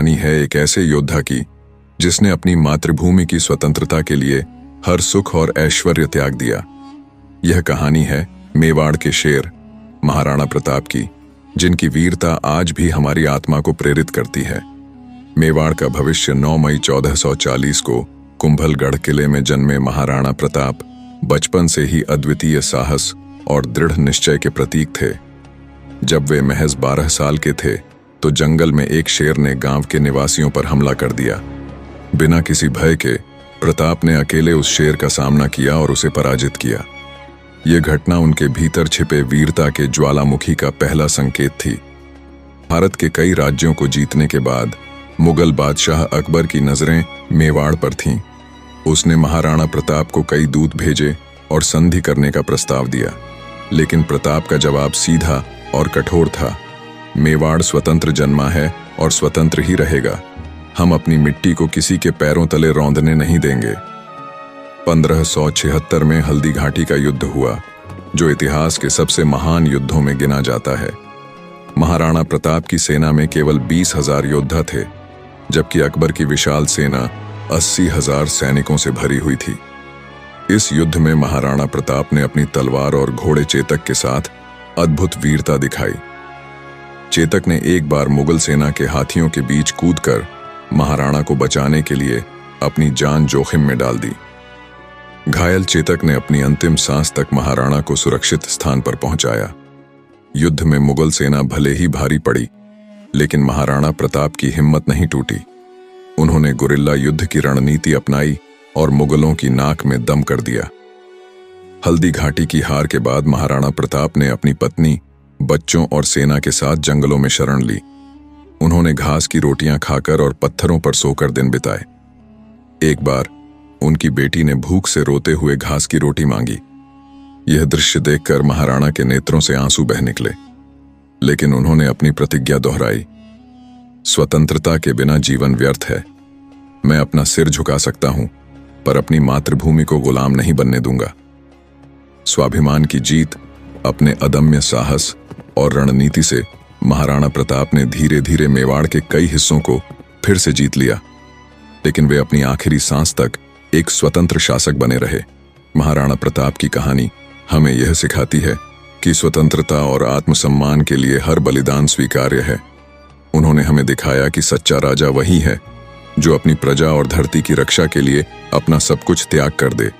कहानी है एक ऐसे योद्धा की जिसने अपनी मातृभूमि की स्वतंत्रता के लिए हर सुख और ऐश्वर्य त्याग दिया। यह कहानी है मेवाड़ के शेर महाराणा प्रताप की, जिनकी वीरता आज भी हमारी आत्मा को प्रेरित करती है। मेवाड़ का भविष्य 9 मई 1440 को कुंभलगढ़ किले में जन्मे महाराणा प्रताप बचपन से ही अद्वितीय साहस और दृढ़ निश्चय के प्रतीक थे। जब वे महज 12 साल के थे तो जंगल में एक शेर ने गांव के निवासियों पर हमला कर दिया। बिना किसी भय के प्रताप ने अकेले उस शेर का सामना किया और उसे पराजित किया। यह घटना उनके भीतर छिपे वीरता के ज्वालामुखी का पहला संकेत थी। भारत के कई राज्यों को जीतने के बाद मुगल बादशाह अकबर की नजरें मेवाड़ पर थीं। उसने महाराणा प्रताप को कई दूत भेजे और संधि करने का प्रस्ताव दिया, लेकिन प्रताप का जवाब सीधा और कठोर था। मेवाड़ स्वतंत्र जन्मा है और स्वतंत्र ही रहेगा। हम अपनी मिट्टी को किसी के पैरों तले रौंदने नहीं देंगे। 1576 में हल्दी घाटी का युद्ध हुआ, जो इतिहास के सबसे महान युद्धों में गिना जाता है। महाराणा प्रताप की सेना में केवल 20,000 योद्धा थे, जबकि अकबर की विशाल सेना 80,000 सैनिकों से भरी हुई थी। इस युद्ध में महाराणा प्रताप ने अपनी तलवार और घोड़े चेतक के साथ अद्भुत वीरता दिखाई। चेतक ने एक बार मुगल सेना के हाथियों के बीच कूदकर महाराणा को बचाने के लिए अपनी जान जोखिम में डाल दी। घायल चेतक ने अपनी अंतिम सांस तक महाराणा को सुरक्षित स्थान पर पहुंचाया। युद्ध में मुगल सेना भले ही भारी पड़ी, लेकिन महाराणा प्रताप की हिम्मत नहीं टूटी। उन्होंने गुरिल्ला युद्ध की रणनीति अपनाई और मुगलों की नाक में दम कर दिया। हल्दी घाटी की हार के बाद महाराणा प्रताप ने अपनी पत्नी, बच्चों और सेना के साथ जंगलों में शरण ली। उन्होंने घास की रोटियां खाकर और पत्थरों पर सोकर दिन बिताए। एक बार उनकी बेटी ने भूख से रोते हुए घास की रोटी मांगी। यह दृश्य देखकर महाराणा के नेत्रों से आंसू बह निकले, लेकिन उन्होंने अपनी प्रतिज्ञा दोहराई। स्वतंत्रता के बिना जीवन व्यर्थ है। मैं अपना सिर झुका सकता हूं, पर अपनी मातृभूमि को गुलाम नहीं बनने दूंगा। स्वाभिमान की जीत, अपने अदम्य साहस और रणनीति से महाराणा प्रताप ने धीरे धीरे मेवाड़ के कई हिस्सों को फिर से जीत लिया, लेकिन वे अपनी आखिरी सांस तक एक स्वतंत्र शासक बने रहे। महाराणा प्रताप की कहानी हमें यह सिखाती है कि स्वतंत्रता और आत्मसम्मान के लिए हर बलिदान स्वीकार्य है। उन्होंने हमें दिखाया कि सच्चा राजा वही है जो अपनी प्रजा और धरती की रक्षा के लिए अपना सब कुछ त्याग कर दे।